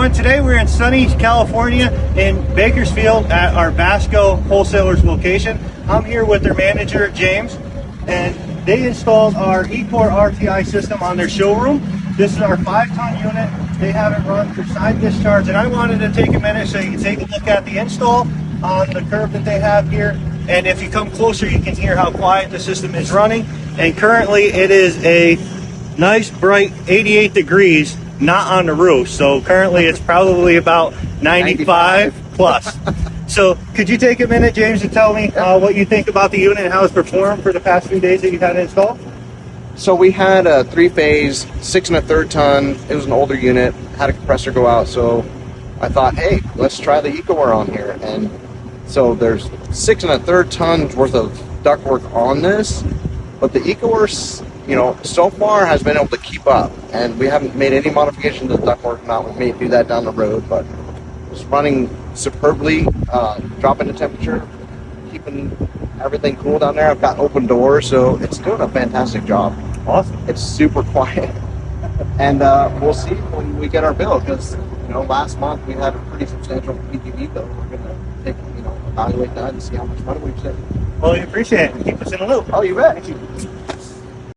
everyone. Today we're in sunny California in Bakersfield at our Basco Wholesalers location. I'm here with their manager, James, and they installed our Ecoer RTI system on their showroom. This is our 5-ton unit. They have it run for side discharge, and I wanted to take a minute so you can take a look at the install on the curve that they have here. And if you come closer, you can hear how quiet the system is running. And currently it is a nice bright 88 degrees, not on the roof. So currently it's probably about 95 plus. So could you take a minute, James, to tell me what you think about the unit and how it's performed for the past few days that you've had it installed? So we had a 3-phase, 6 1/3 ton. It was an older unit, had a compressor go out. So I thought, hey, let's try the Ecoer on here. And so there's 6 1/3 tons worth of ductwork on this, but the Ecoer, so far has been able to keep up. And we haven't made any modification to the ductwork. We may do that down the road, but it's running superbly, dropping the temperature, keeping everything cool down there. I've got open doors, so it's doing a fantastic job. Awesome. It's super quiet. And we'll see when we get our bill, because last month we had a pretty substantial PTV bill. We're going to evaluate that and see how much money we've saved. Well, we appreciate it. Keep us in the loop. Oh, you bet. Thank you.